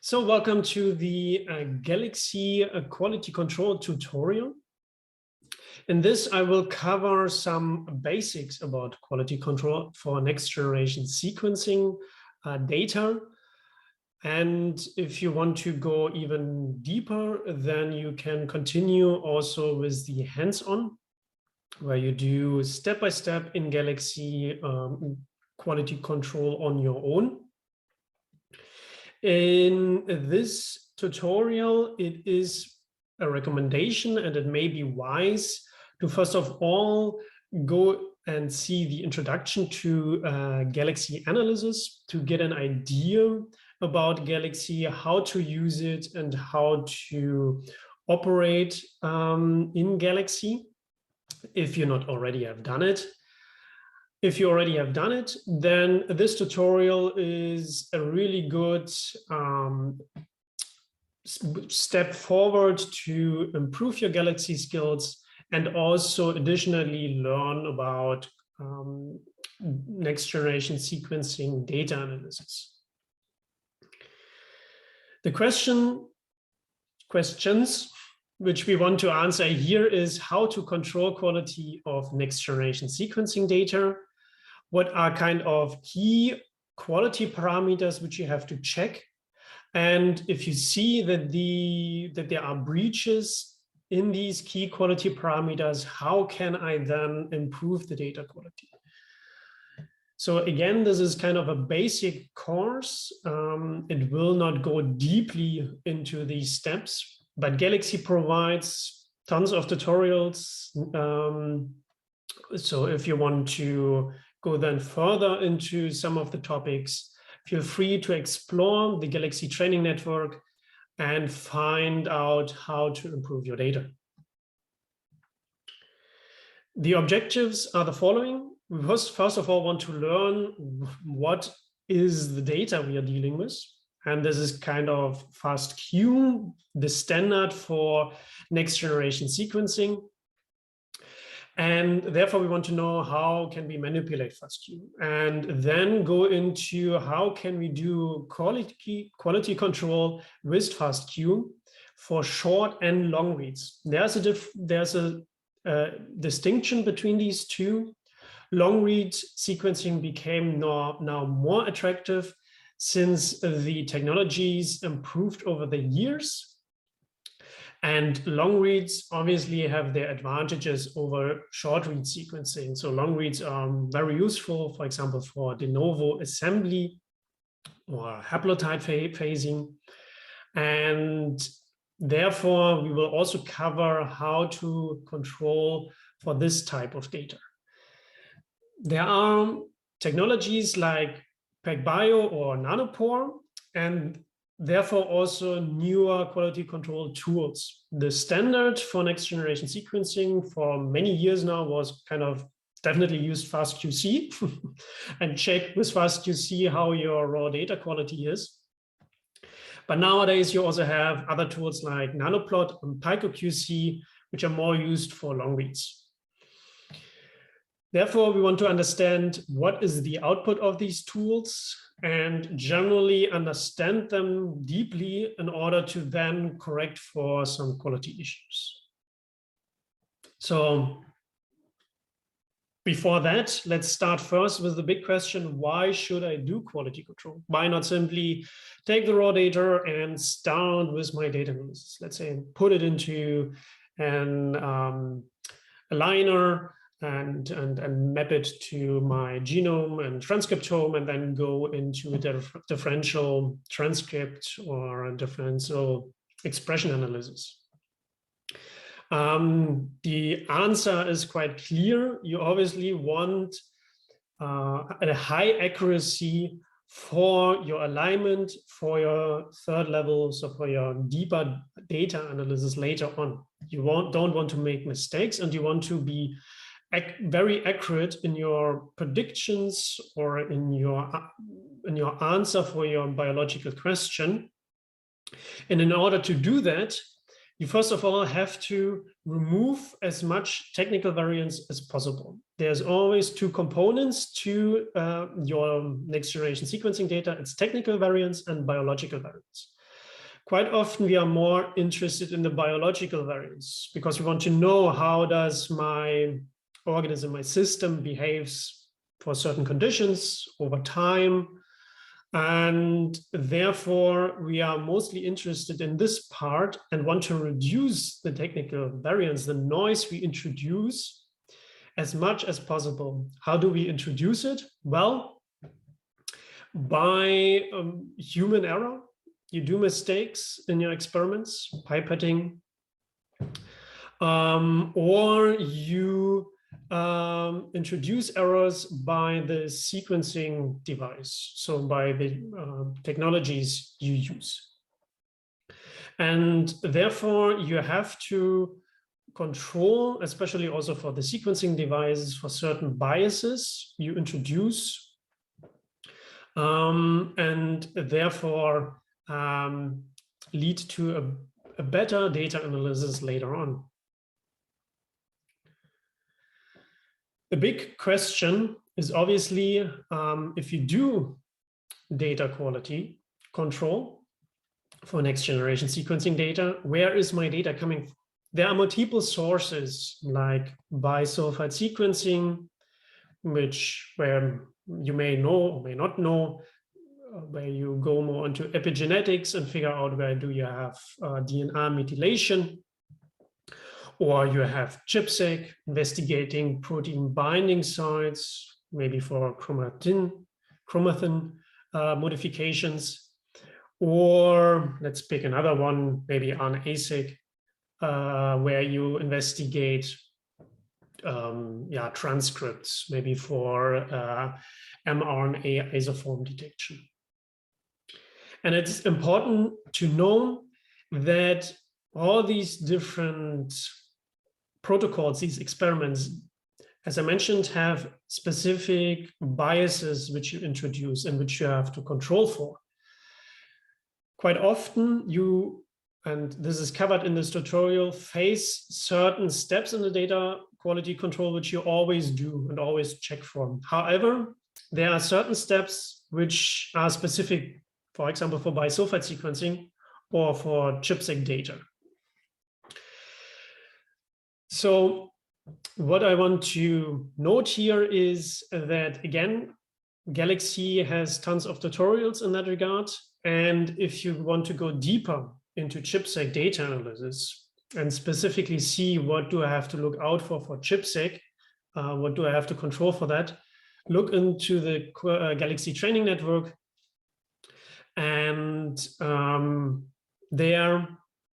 So welcome to the Galaxy quality control tutorial. In this, I will cover some basics about quality control for next generation sequencing data. And if you want to go even deeper, then you can continue also with the hands-on, where you do step-by-step in Galaxy quality control on your own. In this tutorial, it is a recommendation, and it may be wise to first of all go and see the introduction to Galaxy analysis to get an idea about Galaxy, how to use it, and how to operate in Galaxy, if you not already have done it. If you already have done it, then this tutorial is a really good step forward to improve your Galaxy skills and also additionally learn about next generation sequencing data analysis. The questions which we want to answer here is how to control quality of next generation sequencing data. What are kind of key quality parameters which you have to check? And if you see that there are breaches in these key quality parameters, how can I then improve the data quality? So again, this is kind of a basic course. It will not go deeply into these steps, but Galaxy provides tons of tutorials. So if you want to go then further into some of the topics, feel free to explore the Galaxy training network and find out how to improve your data. The objectives are the following. We first of all want to learn what is the data we are dealing with. And this is kind of FASTQ, the standard for next generation sequencing. And therefore, we want to know how can we manipulate FASTQ, and then go into how can we do quality control with FASTQ for short and long reads. There's a distinction between these two. Long read sequencing became now more attractive since the technologies improved over the years. And long reads obviously have their advantages over short read sequencing. So long reads are very useful, for example, for de novo assembly or haplotype phasing. And therefore, we will also cover how to control for this type of data. There are technologies like PacBio or Nanopore, and therefore also newer quality control tools. The standard for next generation sequencing for many years now was kind of definitely used FastQC and check with FastQC how your raw data quality is. But nowadays you also have other tools like Nanoplot and PycoQC, which are more used for long reads. Therefore, we want to understand what is the output of these tools and generally understand them deeply in order to then correct for some quality issues. So before that, let's start first with the big question, why should I do quality control? Why not simply take the raw data and start with my data analysis? Let's say put it into an aligner and map it to my genome and transcriptome, and then go into a differential transcript or a differential expression analysis. The answer is quite clear. You obviously want a high accuracy for your alignment, for your third level, so for your deeper data analysis later on. You don't want to make mistakes, and you want to be very accurate in your predictions or in your answer for your biological question. And in order to do that, you first of all have to remove as much technical variance as possible. There's always two components to your next generation sequencing data. It's technical variance and biological variance. Quite often we are more interested in the biological variance because we want to know how does my organism, my system behaves for certain conditions over time. And therefore, we are mostly interested in this part and want to reduce the technical variance, the noise we introduce, as much as possible. How do we introduce it? Well, by human error. You do mistakes in your experiments, pipetting, or you introduce errors by the sequencing device, so by the technologies you use. And therefore, you have to control, especially also for the sequencing devices, for certain biases you introduce, and therefore lead to a better data analysis later on. The big question is obviously, if you do data quality control for next generation sequencing data, where is my data coming from? There are multiple sources like bisulfite sequencing, where you may know or may not know, where you go more into epigenetics and figure out where do you have DNA methylation, or you have ChIP-seq investigating protein binding sites, maybe for chromatin modifications, or let's pick another one, maybe RNA-seq, where you investigate transcripts, maybe for mRNA isoform detection. And it's important to know that all these different protocols, these experiments, as I mentioned, have specific biases which you introduce and which you have to control for. Quite often you, and this is covered in this tutorial, face certain steps in the data quality control which you always do and always check for. However, there are certain steps which are specific, for example, for bisulfite sequencing or for ChIP-seq data. So what I want to note here is that, again, Galaxy has tons of tutorials in that regard. And if you want to go deeper into ChIP-seq data analysis and specifically see what do I have to look out for ChIP-seq, what do I have to control for that, look into the Galaxy training network. And there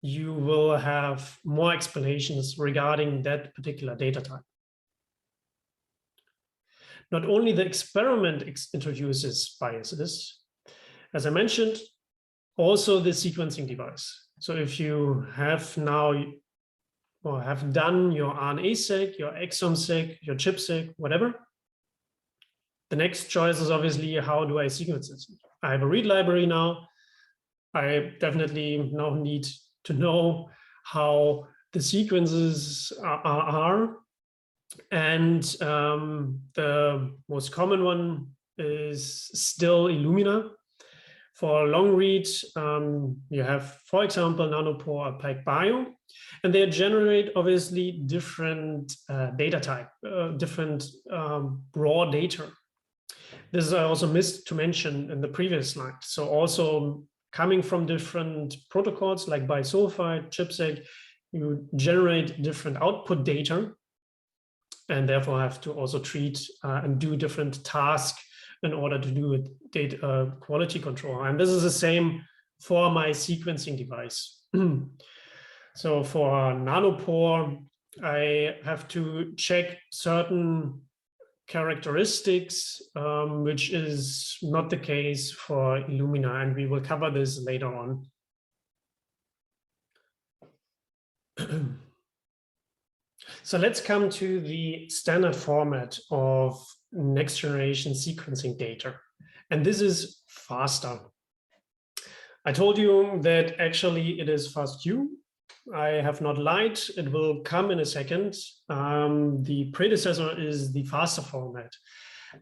you will have more explanations regarding that particular data type. Not only the experiment introduces biases, as I mentioned, also the sequencing device. So if you have now or have done your RNA-seq, your exome-seq, your ChIP-seq, whatever, the next choice is obviously, how do I sequence it? I have a read library now. I definitely now need to know how the sequences are. And the most common one is still Illumina. For long read, you have, for example, Nanopore, PacBio, and they generate obviously different data type, different raw data. This is I also missed to mention in the previous slide. So also coming from different protocols like bisulfite, ChIP-seq, you generate different output data and therefore have to also treat and do different tasks in order to do data quality control. And this is the same for my sequencing device. So for Nanopore, I have to check certain characteristics, which is not the case for Illumina, and we will cover this later on. So let's come to the standard format of next generation sequencing data. And this is faster. I told you that actually it is FastQ. I have not lied. It will come in a second. The predecessor is the faster format.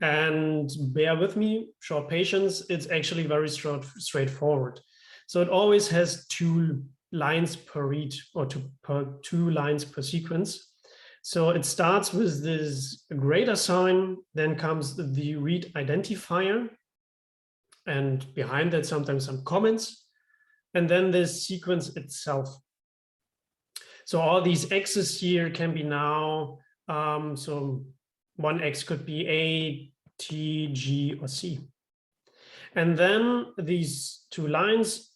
And bear with me, short patience, it's actually very straightforward. So it always has 2 lines per read, or 2 lines per sequence. So it starts with this greater sign, then comes the read identifier, and behind that sometimes some comments, and then the sequence itself. So all these X's here can be now, so one X could be A, T, G, or C. And then these 2 lines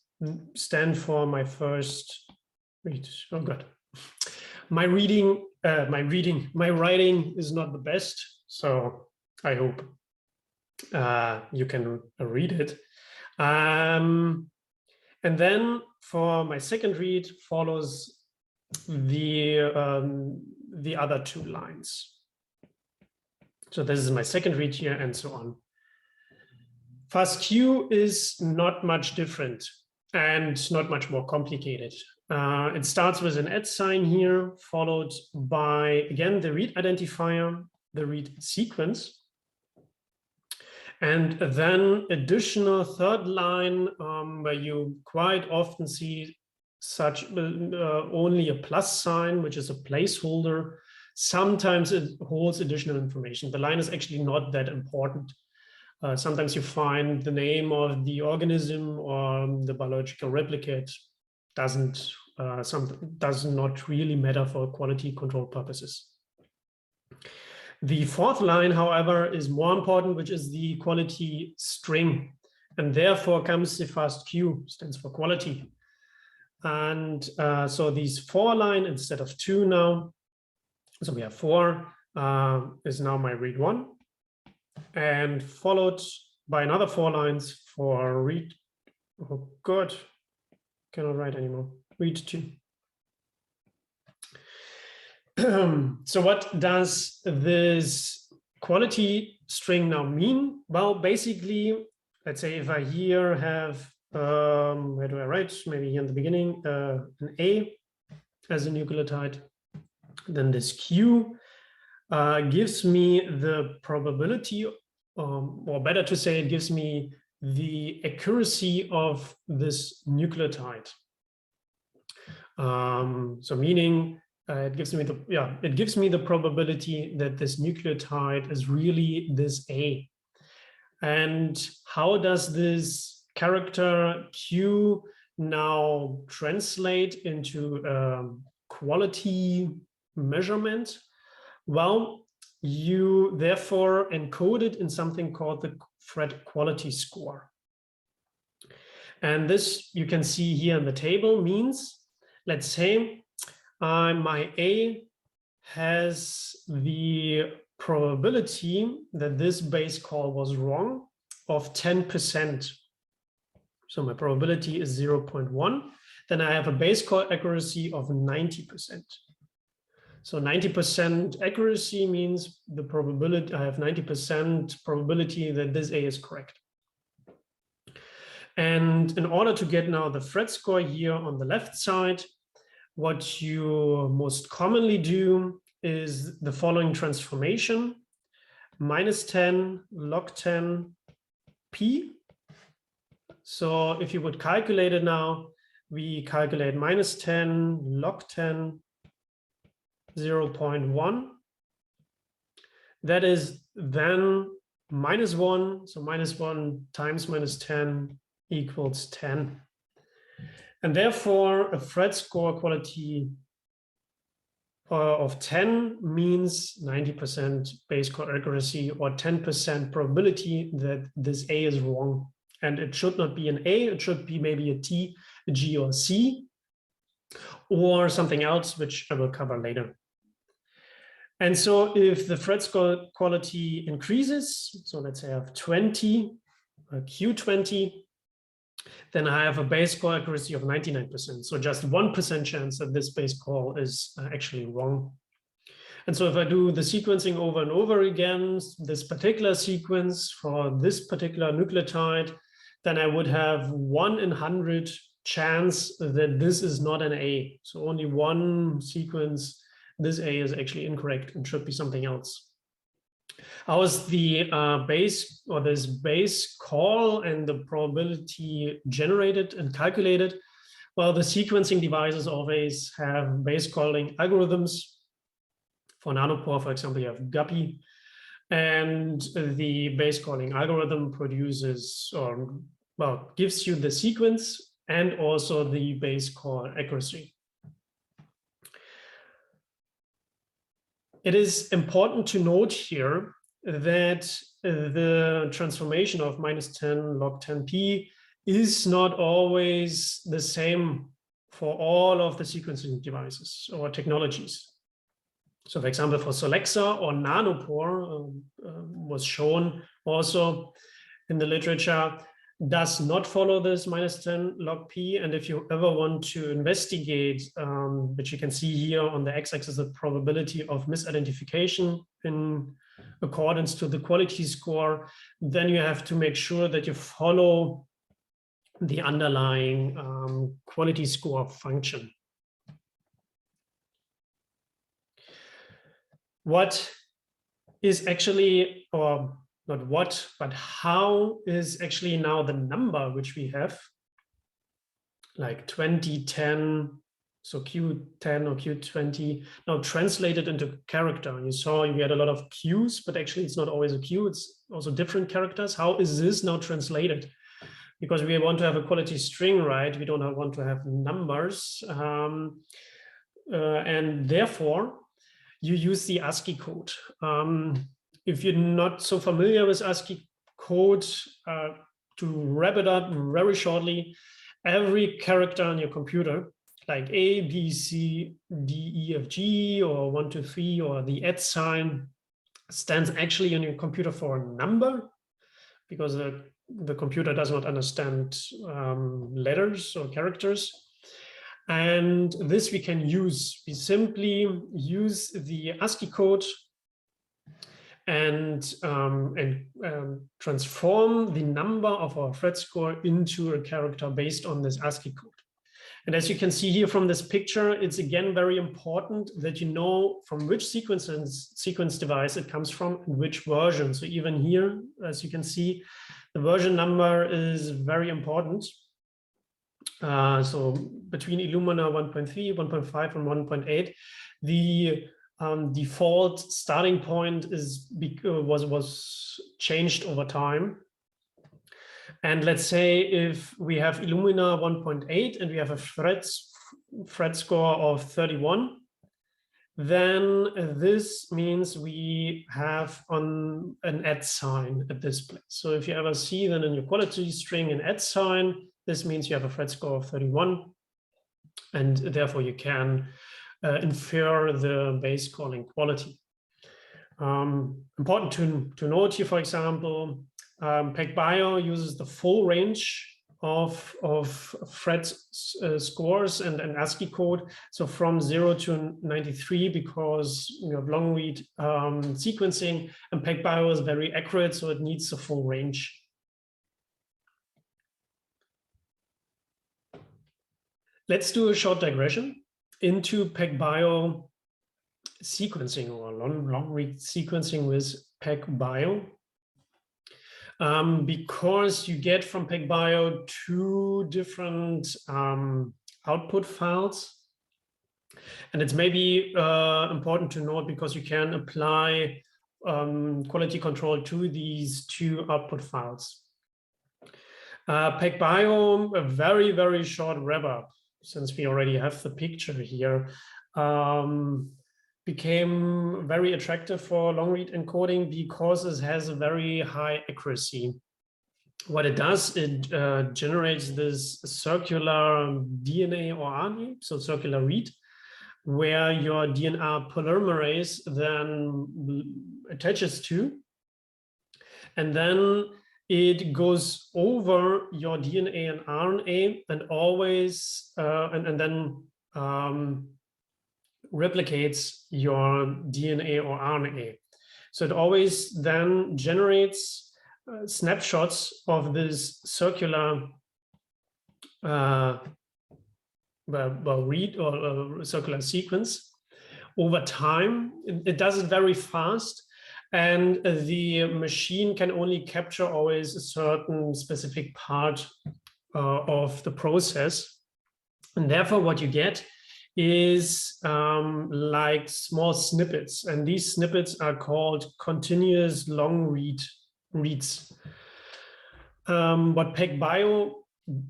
stand for my first read. Oh God, my writing is not the best, so I hope you can read it. And then for my second read follows the other 2 lines. So this is my second read here, and so on. FASTQ is not much different and not much more complicated. It starts with an @ sign here, followed by, again, the read identifier, the read sequence, and then additional third line where you quite often see such only a plus sign, which is a placeholder. Sometimes it holds additional information. The line is actually not that important. Sometimes you find the name of the organism or the biological replicate. Does not really matter for quality control purposes. The fourth line, however, is more important, which is the quality string. And therefore comes the FASTQ, stands for quality. And so these 4 line instead of 2 now, so we have 4, is now my read 1, and followed by another 4 lines for read, oh God, cannot write anymore, read 2. So what does this quality string now mean? Well, basically, let's say if I here have, where do I write? Maybe here in the beginning, an A as a nucleotide, then this Q gives me the probability, or better to say, it gives me the accuracy of this nucleotide. So meaning it gives me the probability that this nucleotide is really this A. And how does this character Q now translate into quality measurement? Well, you therefore encode it in something called the Phred quality score. And this you can see here in the table means, let's say my A has the probability that this base call was wrong of 10%. So my probability is 0.1. Then I have a base call accuracy of 90%. So 90% accuracy means the probability, I have 90% probability that this A is correct. And in order to get now the Phred score here on the left side, what you most commonly do is the following transformation: -10 log 10 p. So if you would calculate it now, we calculate -10 log 10 0.1. That is then -1. So -1 times -10 equals 10. And therefore, a Phred score quality of 10 means 90% base call accuracy, or 10% probability that this A is wrong. And it should not be an A, it should be maybe a T, a G, or a C, or something else, which I will cover later. And so if the Phred score quality increases, so let's say I have 20, Q20, then I have a base call accuracy of 99%. So just 1% chance that this base call is actually wrong. And so if I do the sequencing over and over again, this particular sequence for this particular nucleotide, then I would have 1 in 100 chance that this is not an A. So only one sequence, this A is actually incorrect and should be something else. How is the base or this base call and the probability generated and calculated? Well, the sequencing devices always have base calling algorithms. For nanopore, for example, you have Guppy, and the base calling algorithm produces, or well, gives you the sequence and also the base call accuracy. It is important to note here that the transformation of -10 log 10p is not always the same for all of the sequencing devices or technologies. So for example, for Solexa or nanopore was shown also in the literature, does not follow this -10 log p. And if you ever want to investigate, which you can see here on the x-axis, the probability of misidentification in accordance to the quality score, then you have to make sure that you follow the underlying quality score function. What is actually, or not what, but how is actually now the number which we have, like 2010, so Q10 or Q20, now translated into character. You saw you had a lot of Qs, but actually it's not always a Q, it's also different characters. How is this now translated? Because we want to have a quality string, right? We don't want to have numbers. And therefore, you use the ASCII code. If you're not so familiar with ASCII code, to wrap it up very shortly, every character on your computer, like A, B, C, D, E, F, G, or 1, 2, 3, or the @ stands actually on your computer for a number, because the computer does not understand letters or characters. And this we can use. We simply use the ASCII code and transform the number of our thread score into a character based on this ASCII code. And as you can see here from this picture, it's again very important that you know from which sequence device it comes from and which version. So even here, as you can see, the version number is very important. So between Illumina 1.3, 1.5, and 1.8, the default starting point was changed over time. And let's say if we have Illumina 1.8 and we have a thread score of 31, then this means we have an @ sign at this place. So if you ever see then in your quality string an @ sign, this means you have a thread score of 31, and therefore you can infer the base calling quality. Important to note here, for example, PacBio uses the full range of thread scores and ASCII code, so from 0 to 93, because you have long read sequencing, and PacBio is very accurate, so it needs the full range. Let's do a short digression into PacBio sequencing, or long read sequencing with PacBio. Because you get from PacBio 2 different output files. And it's maybe important to note, because you can apply quality control to these 2 output files. PacBio, a very, very short wrap-up, since we already have the picture here, became very attractive for long read encoding because it has a very high accuracy. What it does, it generates this circular DNA or RNA, so circular read, where your DNA polymerase then attaches to, and then it goes over your DNA and RNA and always, and then replicates your DNA or RNA. So it always then generates snapshots of this circular read or circular sequence over time. It does it very fast, And the machine can only capture always a certain specific part of the process. And therefore, what you get is like small snippets. And these snippets are called continuous long reads. What PacBio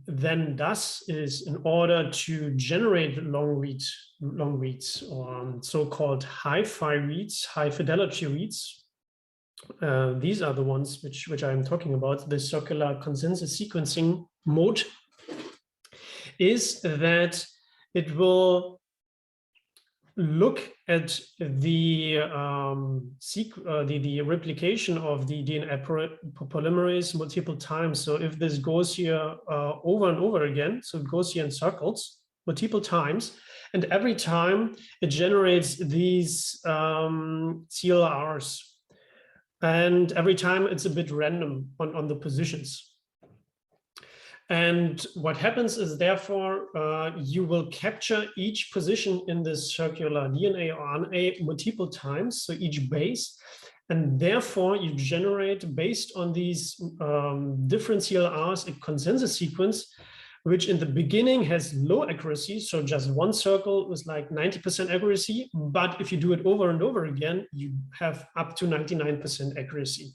then does is, in order to generate long reads or so-called hi-fi reads, high fidelity reads, these are the ones which I'm talking about, the circular consensus sequencing mode, is that it will look at the replication of the DNA polymerase multiple times. So if this goes here over and over again, so it goes here in circles multiple times, and every time it generates these CLRs, and every time it's a bit random on the positions. And what happens is, therefore, you will capture each position in this circular DNA or RNA multiple times, so each base, and therefore you generate, based on these different CLRs, a consensus sequence, which in the beginning has low accuracy, so just one circle is like 90% accuracy, but if you do it over and over again, you have up to 99% accuracy.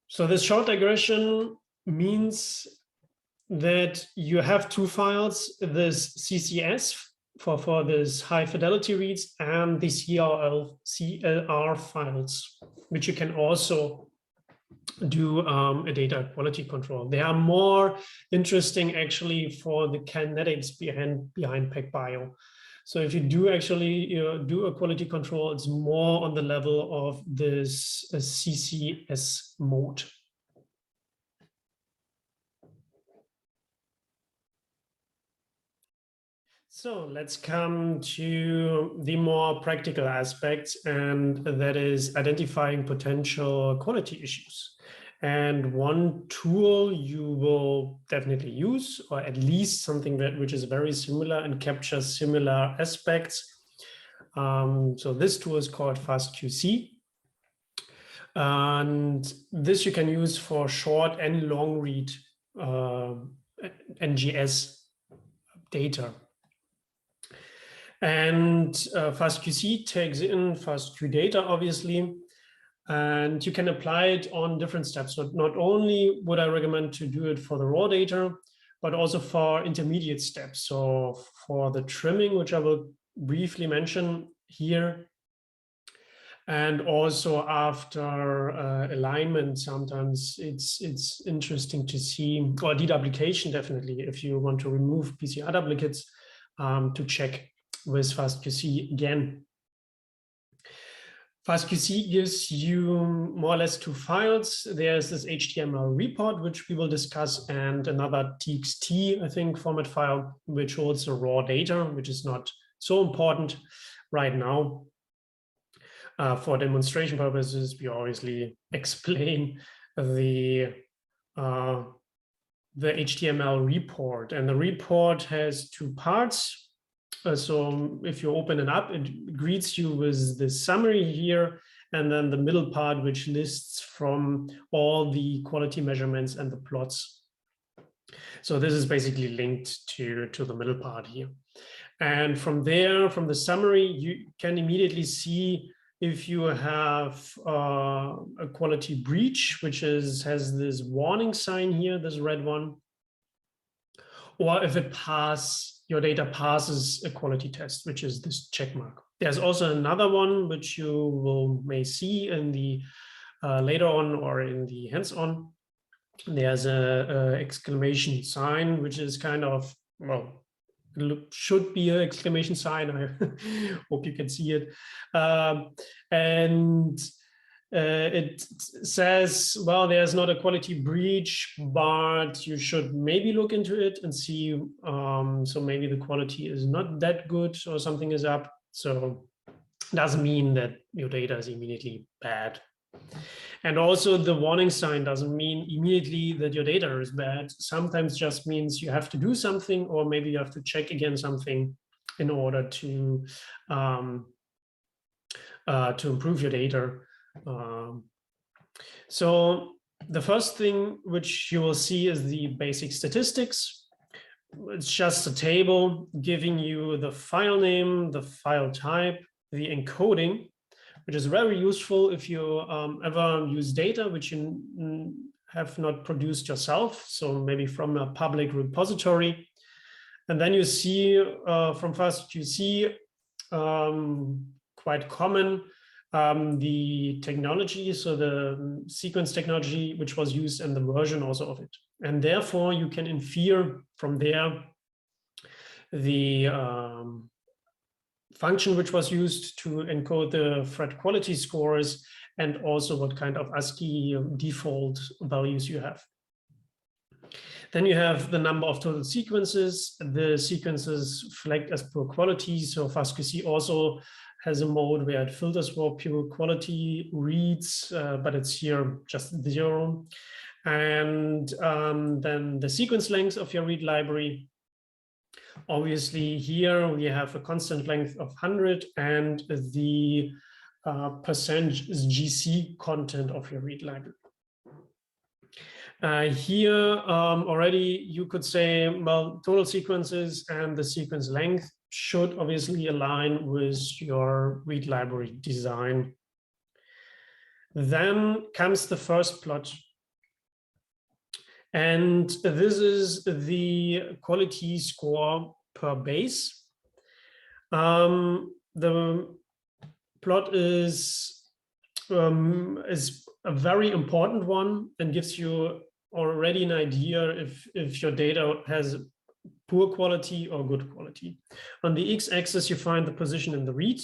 So this short digression means that you have two files, this CCS for this high fidelity reads and the CLR files, which you can also do a data quality control. They are more interesting actually for the kinetics behind PacBio. So if you do actually do a quality control, it's more on the level of this CCS mode. So let's come to the more practical aspects, and that is identifying potential quality issues. And one tool you will definitely use, or at least something which is very similar and captures similar aspects. So this tool is called FastQC. And this you can use for short and long read NGS data. And FastQC takes in FastQ data, obviously, and you can apply it on different steps. So not only would I recommend to do it for the raw data, but also for intermediate steps. So for the trimming, which I will briefly mention here, and also after alignment, sometimes it's interesting to see, or deduplication definitely, if you want to remove PCR duplicates, to check with FastQC again. FastQC gives you more or less two files. There's this HTML report, which we will discuss, and another TXT, I think, format file, which holds the raw data, which is not so important right now. For demonstration purposes, we obviously explain the HTML report, and the report has two parts. So if you open it up, it greets you with the summary here, and then the middle part, which lists from all the quality measurements and the plots. So this is basically linked to the middle part here. And from there, from the summary, you can immediately see if you have a quality breach, which has this warning sign here, this red one, or if your data passes a quality test, which is this check mark. There's also another one which you may see in the later on or in the hands-on. There's a exclamation sign, which is kind of, well, should be an exclamation sign. I hope you can see it. It says, well, there's not a quality breach, but you should maybe look into it and see. So maybe the quality is not that good or something is up. So it doesn't mean that your data is immediately bad. And also the warning sign doesn't mean immediately that your data is bad. Sometimes just means you have to do something, or maybe you have to check again something in order to to improve your data. So the first thing which you will see is the basic statistics. It's just a table giving you the file name, the file type, the encoding, which is very useful if you ever use data which you have not produced yourself, so maybe from a public repository. And then you see, from first you see quite common the technology, so the sequence technology which was used and the version also of it. And therefore you can infer from there the function which was used to encode the thread quality scores, and also what kind of ASCII default values you have. Then you have the number of total sequences, the sequences flagged as poor quality. So FastQC also has a mode where it filters for pure quality reads, but it's here just 0. And then the sequence length of your read library. Obviously here we have a constant length of 100 and the percentage GC content of your read library. Here already you could say, well, total sequences and the sequence length should obviously align with your read library design. Then comes the first plot. And this is the quality score per base. The plot is a very important one and gives you already an idea if your data has poor quality or good quality. On the x-axis, you find the position in the read.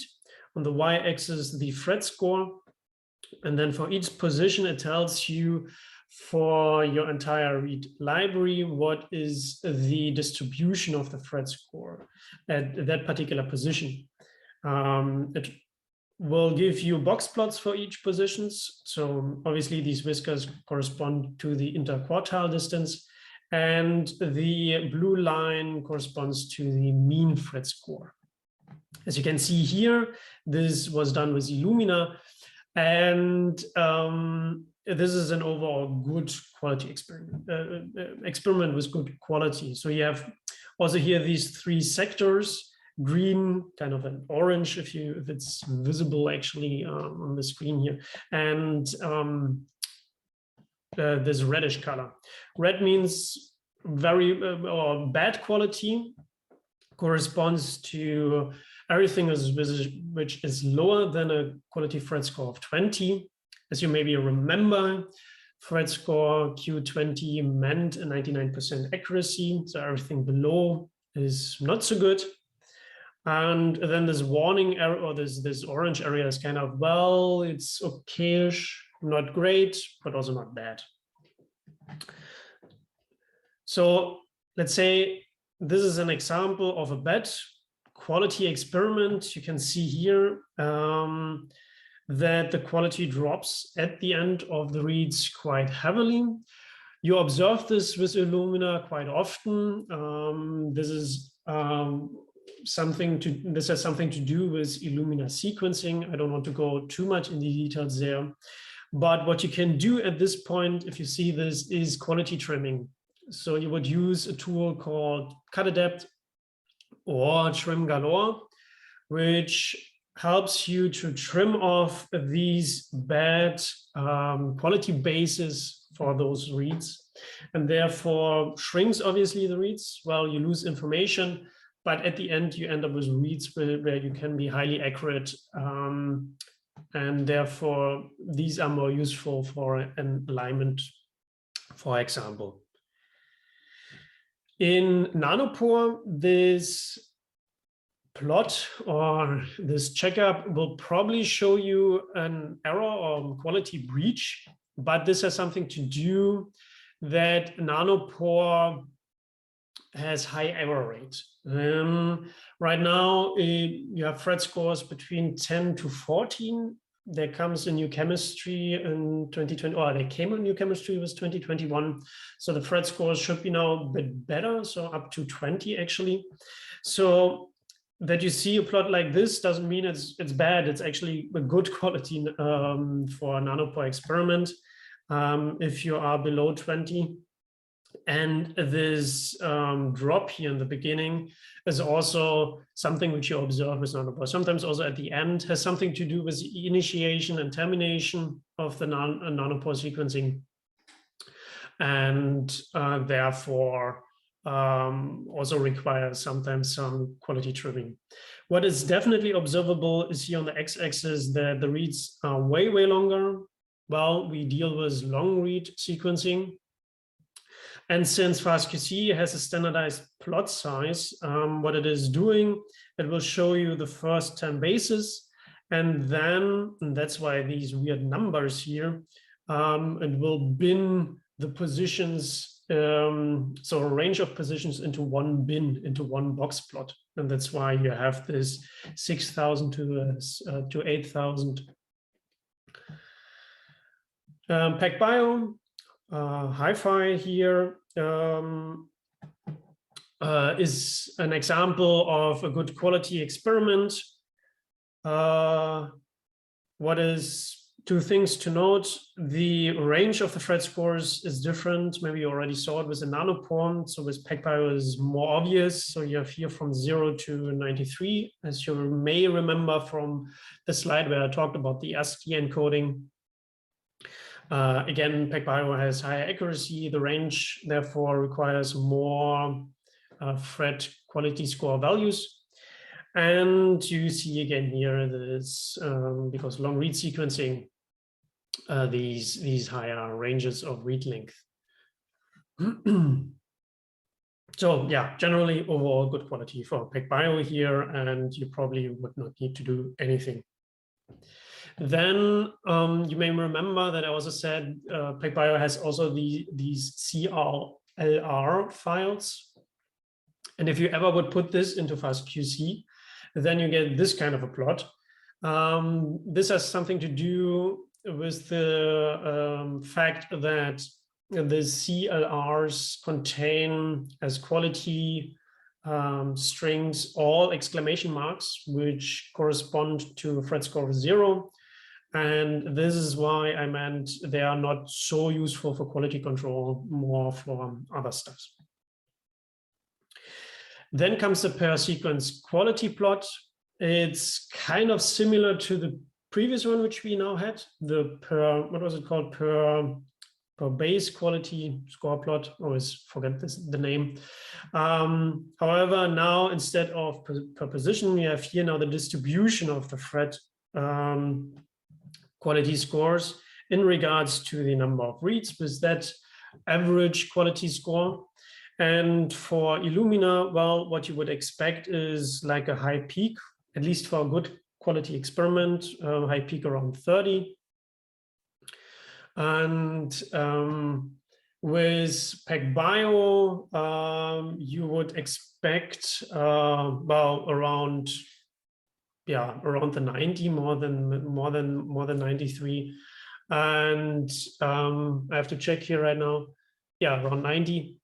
On the y-axis, the thread score. And then for each position, it tells you for your entire read library what is the distribution of the thread score at that particular position. It will give you box plots for each positions. So obviously these whiskers correspond to the interquartile distance, and the blue line corresponds to the mean thread score. As you can see here, this was done with Illumina, and this is an overall good quality experiment with good quality. So you have also here these 3 sectors: green, kind of an orange if it's visible actually on the screen here, and this reddish color. Red means very or bad quality, corresponds to everything which is lower than a quality thread score of 20. As you maybe remember, thread score Q20 meant a 99% accuracy, so everything below is not so good. And then this warning area, or this orange area, is kind of, well, it's okay-ish, not great, but also not bad. So let's say this is an example of a bad quality experiment. You can see here that the quality drops at the end of the reads quite heavily. You observe this with Illumina quite often. This has something to do with Illumina sequencing. I don't want to go too much in the details there. But what you can do at this point, if you see this, is quality trimming. So you would use a tool called Cut Adapt or Trim Galore, which helps you to trim off these bad quality bases for those reads, and therefore shrinks obviously the reads. Well, you lose information, but at the end you end up with reads where you can be highly accurate, and therefore these are more useful for an alignment, for example. In Nanopore, this plot or this checkup will probably show you an error or quality breach, but this has something to do that Nanopore has high error rate. Right now, you have thread scores between 10 to 14. There comes a new chemistry in 2020, or they came on new chemistry was 2021. So the thread scores should be now a bit better, so up to 20 actually. So that you see a plot like this doesn't mean it's bad. It's actually a good quality for a nanopore experiment if you are below 20. And this drop here in the beginning is also something which you observe with nanopore. Sometimes also at the end has something to do with the initiation and termination of the nanopore sequencing. And therefore also requires sometimes some quality trimming. What is definitely observable is here on the x-axis that the reads are way, way longer. Well, we deal with long read sequencing. And since FastQC has a standardized plot size, what it is doing, it will show you the first 10 bases. And then, and that's why these weird numbers here, it will bin the positions, so a range of positions into one bin, into one box plot. And that's why you have this 6,000 to 8,000. PacBio, Hi-Fi here is an example of a good quality experiment. What is two things to note? The range of the Phred scores is different. Maybe you already saw it with the nanopore. So with PacBio is more obvious. So you have here from 0 to 93, as you may remember from the slide where I talked about the ASCII encoding. Again, PacBio has higher accuracy. The range, therefore, requires more Phred quality score values. And you see again here this, because long read sequencing, these higher ranges of read length. So yeah, generally overall good quality for PacBio here, and you probably would not need to do anything. Then you may remember that I also said PacBio has also these CLR files. And if you ever would put this into FastQC, then you get this kind of a plot. This has something to do with the fact that the CLRs contain as quality strings all exclamation marks, which correspond to a Phred score of 0. And this is why I meant they are not so useful for quality control, more for other stuff. Then comes the per sequence quality plot. It's kind of similar to the previous one, which we now had, the per, what was it called? Per base quality score plot. Always forget the name. However, now instead of per position, we have here now the distribution of the Phred quality scores in regards to the number of reads with that average quality score. And for Illumina, well, what you would expect is like a high peak, at least for a good quality experiment, high peak around 30. And with PacBio, you would expect, well, around the 90, more than 93. And I have to check here right now. Yeah, around 90.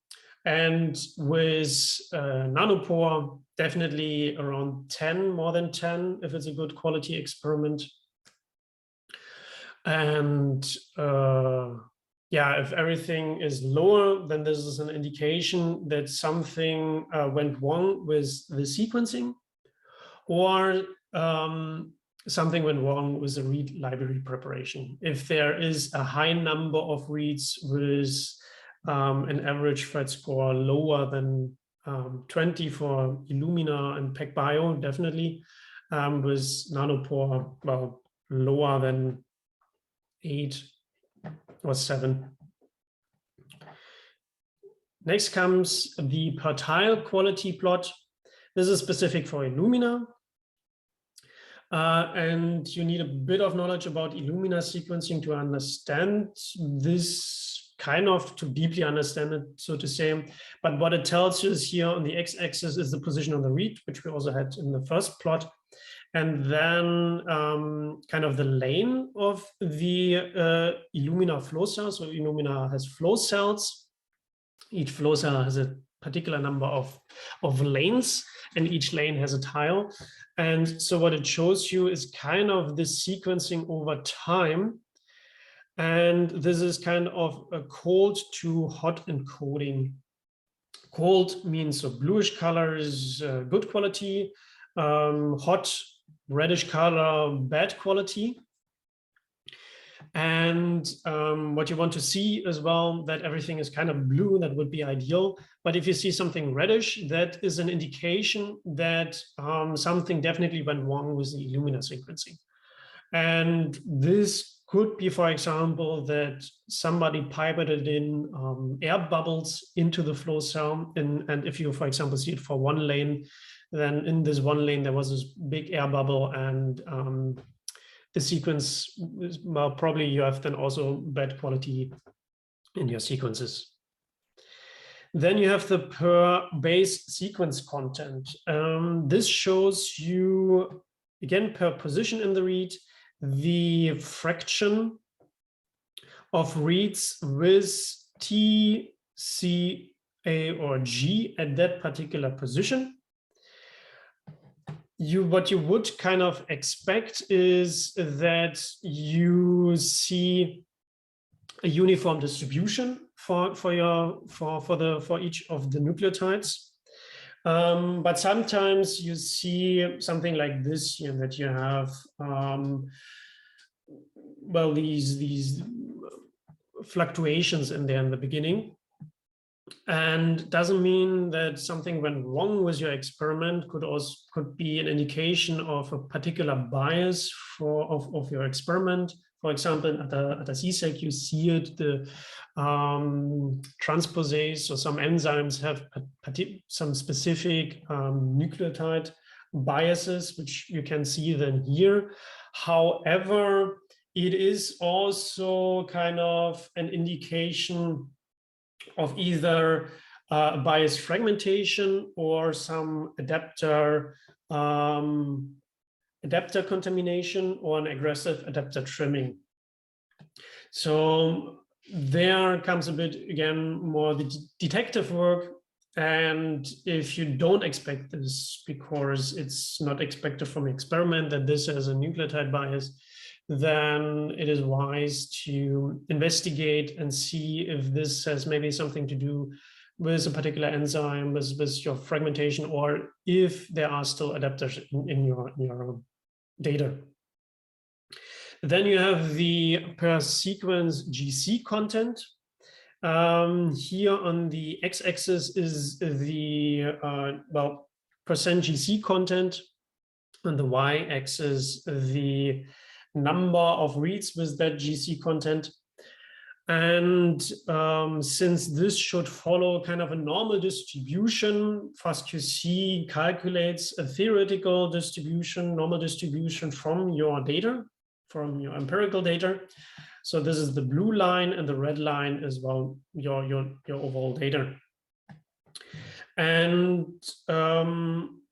And with nanopore, definitely around 10, more than 10, if it's a good quality experiment. And yeah, if everything is lower, then this is an indication that something went wrong with the sequencing, or something went wrong with the read library preparation. If there is a high number of reads with an average Phred score lower than 20 for Illumina and PacBio, definitely, with nanopore, well, lower than 8 or 7. Next comes the per tile quality plot. This is specific for Illumina. And you need a bit of knowledge about Illumina sequencing to understand this, kind of to deeply understand it, so to say. But what it tells you is here on the x-axis is the position on the read, which we also had in the first plot. And then kind of the lane of the Illumina flow cell. So Illumina has flow cells. Each flow cell has a particular number of lanes, and each lane has a tile. And so what it shows you is kind of this sequencing over time. And this is kind of a cold to hot encoding. Cold means a bluish color is good quality, hot reddish color, bad quality. And what you want to see as well, that everything is kind of blue, that would be ideal. But if you see something reddish, that is an indication that something definitely went wrong with the Illumina sequencing. And this could be, for example, that somebody pipetted in air bubbles into the flow cell. And if you, for example, see it for one lane, then in this one lane, there was this big air bubble, and the sequence, well, probably you have then also bad quality in your sequences. Then you have the per base sequence content. This shows you, again, per position in the read, the fraction of reads with T, C, A, or G at that particular position. What you would kind of expect is that you see a uniform distribution for each of the nucleotides. But sometimes you see something like this here, that you have well, these fluctuations in there in the beginning. And doesn't mean that something went wrong with your experiment. Could be an indication of a particular bias of your experiment. For example, at a CSEC, you see it, the transposase or some enzymes have some specific nucleotide biases, which you can see then here. However, it is also kind of an indication of either bias fragmentation or some adapter contamination or an aggressive adapter trimming. So there comes a bit, again, more the detective work. And if you don't expect this, because it's not expected from the experiment that this has a nucleotide bias, then it is wise to investigate and see if this has maybe something to do with a particular enzyme, with your fragmentation, or if there are still adapters in your data. Then you have the per sequence GC content. Here on the x-axis is the well, percent GC content, on the y-axis the number of reads with that GC content. And since this should follow kind of a normal distribution, FastQC calculates a theoretical distribution, normal distribution from your data, from your empirical data. So this is the blue line, and the red line as well, your overall data. And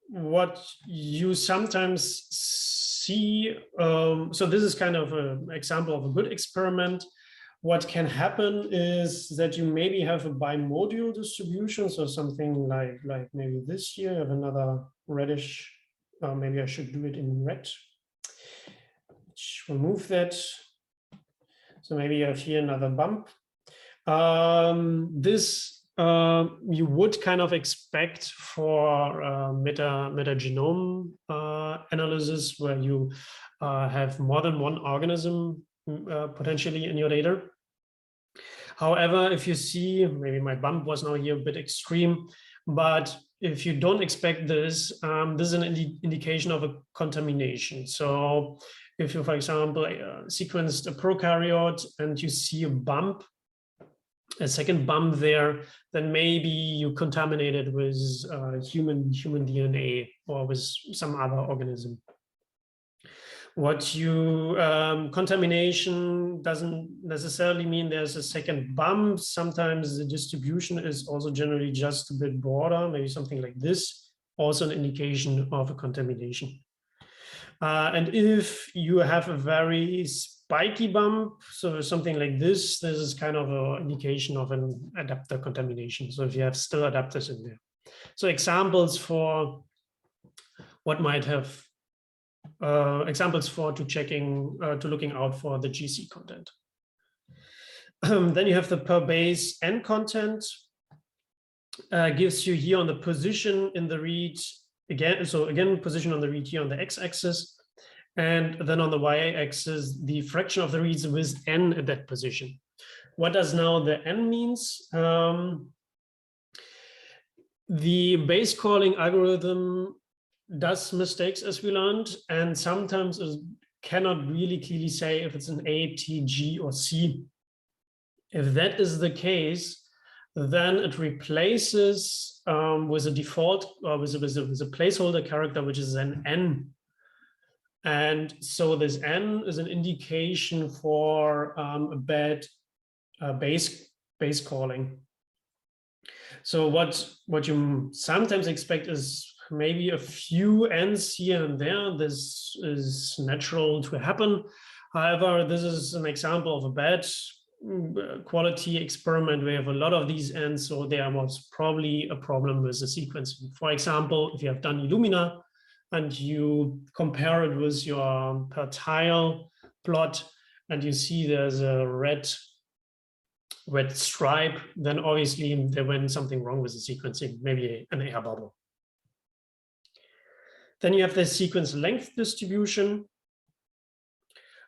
what you sometimes see, so this is kind of an example of a good experiment. What can happen is that you maybe have a bimodal distribution, so something like maybe this here, you have another reddish, maybe I should do it in red. Let's remove that. So maybe you have here another bump. This you would kind of expect for metagenome analysis, where you have more than one organism potentially in your data. However, if you see, maybe my bump was now here a bit extreme, but if you don't expect this, this is an indication of a contamination. So if you, for example, sequenced a prokaryote and you see a bump, a second bump there, then maybe you contaminated with human DNA or with some other organism. What you contamination doesn't necessarily mean there's a second bump. Sometimes the distribution is also generally just a bit broader, maybe something like this, also an indication of a contamination. And if you have a very spiky bump, so something like this is kind of an indication of an adapter contamination. So if you have still adapters in there. So examples for what might have, examples for to looking out for the GC content. Then you have the per base N content, gives you here on the position in the read, again, so again, position on the read here on the x-axis, and then on the y-axis, the fraction of the reads with N at that position. What does now the N means? The base calling algorithm does mistakes, as we learned, and sometimes it cannot really clearly say if it's an A, T, G, or C. If that is the case, then it replaces with a default or with a placeholder character, which is an N. And so this N is an indication for a bad base calling. So what you sometimes expect is maybe a few N's here and there. This is natural to happen. However, this is an example of a bad quality experiment. We have a lot of these N's, so there was probably a problem with the sequencing. For example, if you have done Illumina and you compare it with your per tile plot and you see there's a red stripe, then obviously there went something wrong with the sequencing, maybe an air bubble. Then you have the sequence length distribution.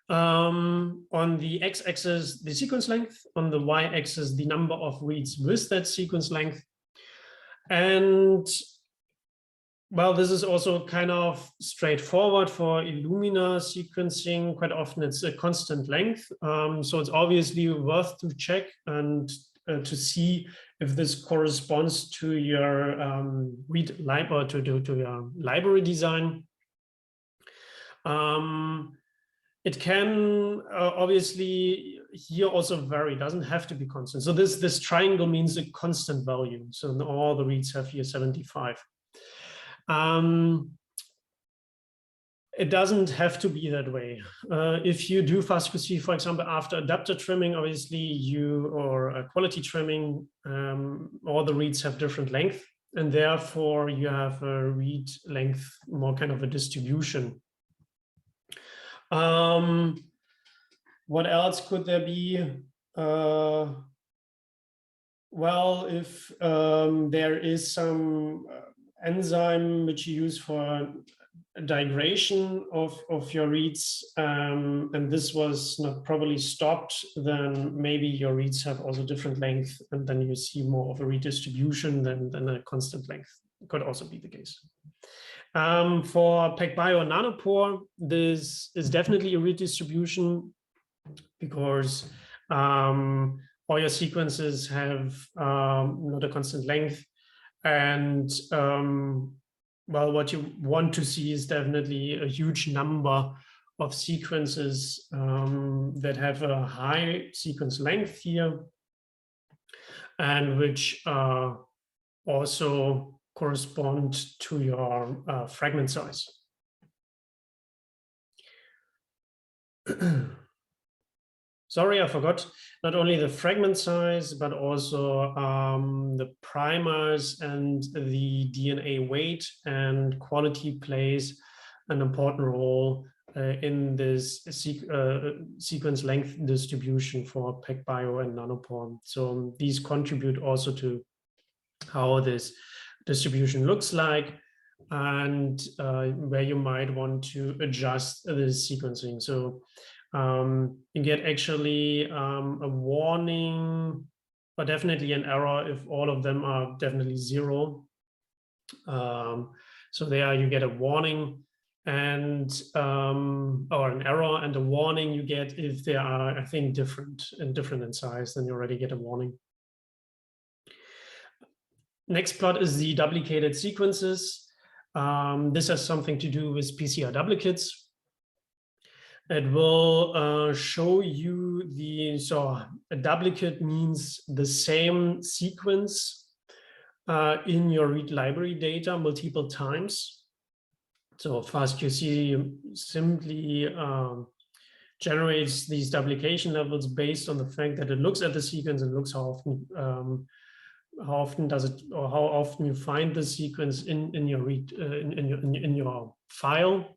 On the x-axis, the sequence length, on the y-axis, the number of reads with that sequence length. And well, this is also kind of straightforward for Illumina sequencing. Quite often it's a constant length. So it's obviously worth to check and to see if this corresponds to your read library, to your library design. It can obviously here also vary, doesn't have to be constant. So this triangle means a constant value. So all the reads have here 75. It doesn't have to be that way. If you do FastQC, for example, after adapter trimming, obviously or quality trimming, all the reads have different length, and therefore you have a read length, more kind of a distribution. What else could there be? Well, if there is some enzyme which you use for digration of your reads, and this was not properly stopped, then maybe your reads have also different length, and then you see more of a redistribution than a constant length. It could also be the case. For PacBio and Nanopore, this is definitely a redistribution because all your sequences have not a constant length. And well, what you want to see is definitely a huge number of sequences that have a high sequence length here, and which also correspond to your fragment size. Sorry, I forgot. Not only the fragment size, but also the primers and the DNA weight and quality plays an important role in this sequence length distribution for PacBio and Nanopore. So these contribute also to how this distribution looks like and where you might want to adjust the sequencing. So you get actually a warning, or definitely an error if all of them are definitely 0. So there you get a warning and or an error, and a warning you get if they are, I think, different in size, then you already get a warning. Next plot is the duplicated sequences. This has something to do with PCR duplicates. It will show you so a duplicate means the same sequence in your read library data multiple times. So FastQC simply generates these duplication levels based on the fact that it looks at the sequence and looks how often does it, or how often you find the sequence in your read in your file.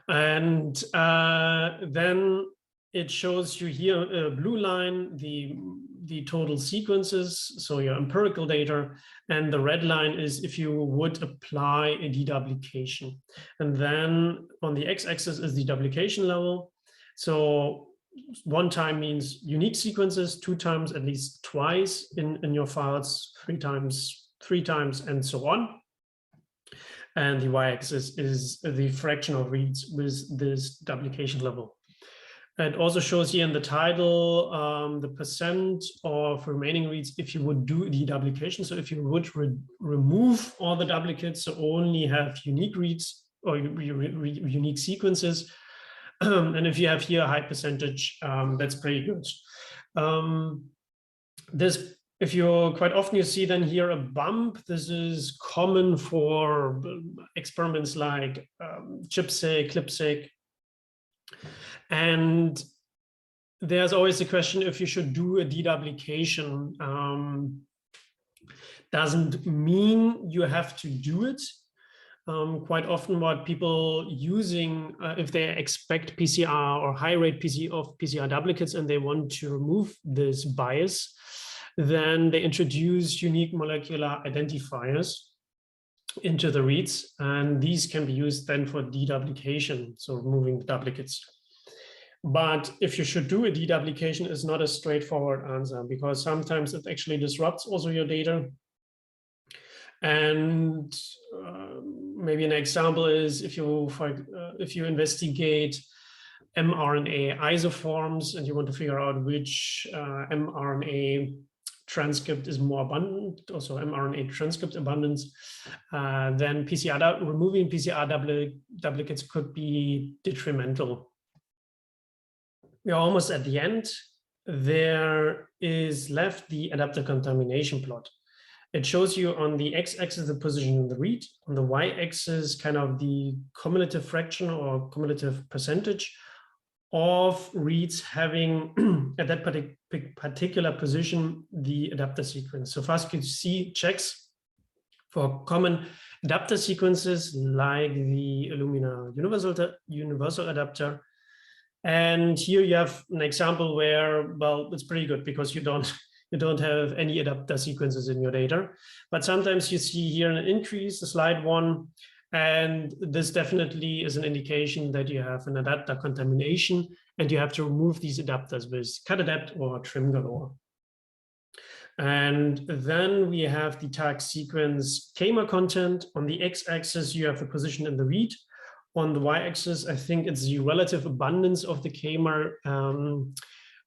And then it shows you here a blue line, the total sequences, so your empirical data, and the red line is if you would apply a deduplication. And then on the x-axis is the duplication level. So 1 time means unique sequences, 2 times at least twice in your files, 3 times, and so on. And the y-axis is the fraction of reads with this duplication level. It also shows here in the title the percent of remaining reads if you would do deduplication. So if you would remove all the duplicates, so only have unique reads or unique sequences, and if you have here a high percentage, that's pretty good. If you quite often you see then here a bump, this is common for experiments like ChIP-seq, CLIP-seq. And there's always the question if you should do a deduplication. Doesn't mean you have to do it. Quite often what people using, if they expect PCR or high rate PCR duplicates and they want to remove this bias, then they introduce unique molecular identifiers into the reads, and these can be used then for deduplication, so removing the duplicates. But if you should do a deduplication is not a straightforward answer, because sometimes it actually disrupts also your data. And maybe an example is if you investigate mRNA isoforms and you want to figure out which mRNA transcript is more abundant, also mRNA transcript abundance, then removing PCR duplicates could be detrimental. We are almost at the end. There is left the adapter contamination plot. It shows you on the x-axis the position in the read, on the y-axis kind of the cumulative fraction or cumulative percentage of reads having at that particular position the adapter sequence. So first you see checks for common adapter sequences like the Illumina universal adapter. And here you have an example where, well, it's pretty good because you don't have any adapter sequences in your data. But sometimes you see here an increase, the slide 1, and this definitely is an indication that you have an adapter contamination and you have to remove these adapters with cutadapt or trim galore. And then we have the tag sequence KMA content. On the x-axis, you have the position in the read. On the y-axis, I think it's the relative abundance of the KMA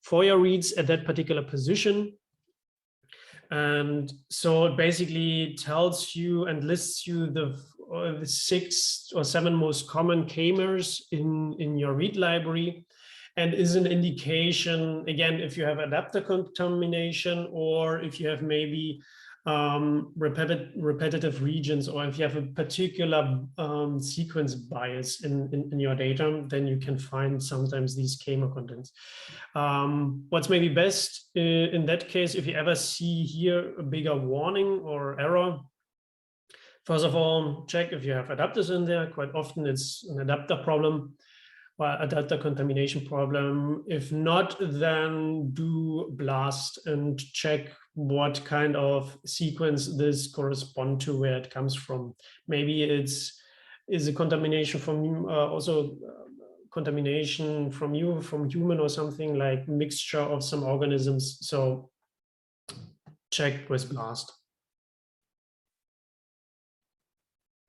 for your reads at that particular position. And so it basically tells you and lists you the 6 or 7 most common KMAs in your read library, and is an indication, again, if you have adapter contamination or if you have maybe repetitive regions, or if you have a particular sequence bias in your data, then you can find sometimes these KMA contents. What's maybe best in that case, if you ever see here a bigger warning or error, first of all, check if you have adapters in there. Quite often it's an adapter problem or adapter contamination problem. If not, then do blast and check what kind of sequence this corresponds to, where it comes from. Maybe is a contamination from contamination from human or something, like mixture of some organisms. So check with blast.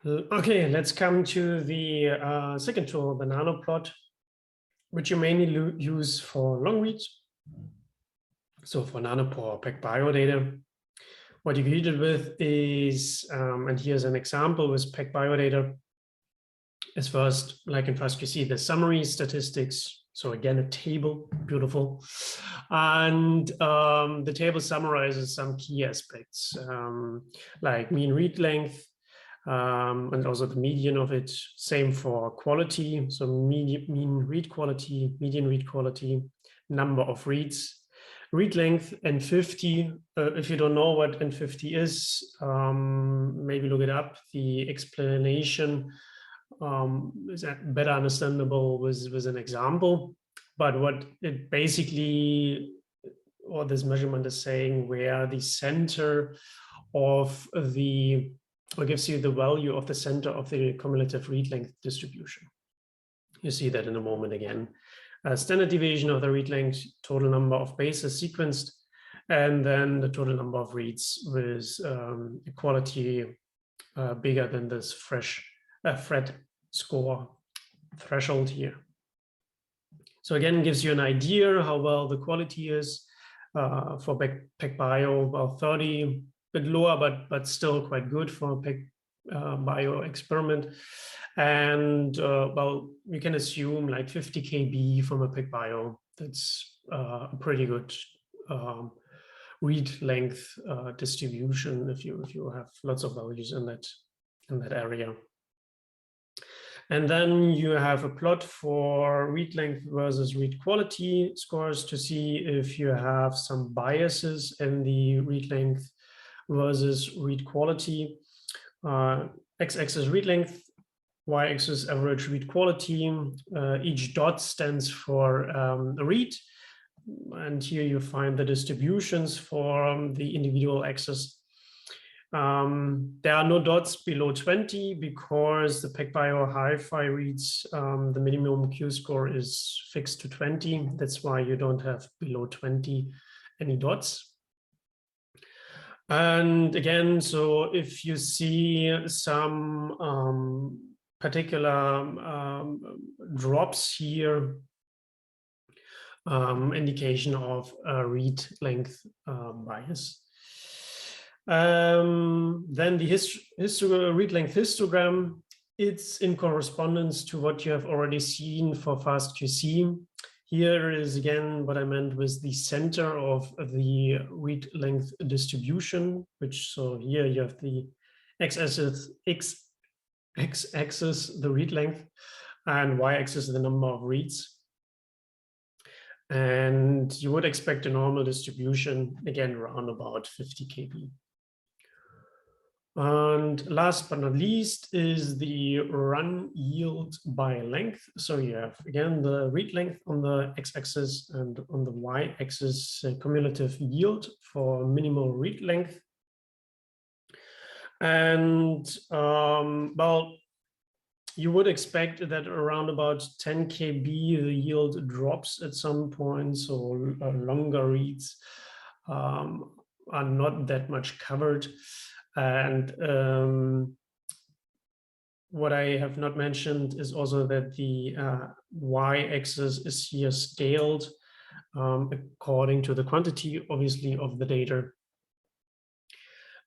Okay, let's come to the second tool, the nanoplot, which you mainly use for long reads. So for nanopore or PacBio data, what you read it with is, and here's an example with PacBio data, is first, like in first you see the summary statistics. So again, a table, beautiful. And the table summarizes some key aspects, like mean read length, and also the median of it. Same for quality, so mean read quality, median read quality, number of reads, read length, N50. If you don't know what N50 is, maybe look it up. The explanation is better understandable with an example. But what it basically, or this measurement is saying, where the center of the, or gives you the value of the center of the cumulative read length distribution. You see that in a moment again. Standard deviation of the read length, total number of bases sequenced, and then the total number of reads with equality bigger than this Phred score threshold here. So again, gives you an idea how well the quality is for PacBio, well, 30, a bit lower, but still quite good for a PacBio experiment. And well, we can assume like 50 KB from a PacBio. That's a pretty good read length distribution if you have lots of values in that area. And then you have a plot for read length versus read quality scores to see if you have some biases in the read length versus read quality. X-axis read length, Y-axis average read quality. Each dot stands for a read. And here you find the distributions for the individual axes. There are no dots below 20 because the PacBio Hi-Fi reads the minimum Q-score is fixed to 20. That's why you don't have below 20 any dots. And again, so if you see some particular drops here, indication of read length bias. Then the read length histogram, it's in correspondence to what you have already seen for FastQC. Here is again what I meant with the center of the read length distribution, which, so here you have the x-axis, the read length, and y-axis the number of reads. And you would expect a normal distribution, again, around about 50 KB. And last but not least is the run yield by length. So you have, again, the read length on the x-axis and on the y-axis cumulative yield for minimal read length. And well, you would expect that around about 10 KB the yield drops at some point, so longer reads are not that much covered. And what I have not mentioned is also that the y-axis is here scaled according to the quantity, obviously, of the data.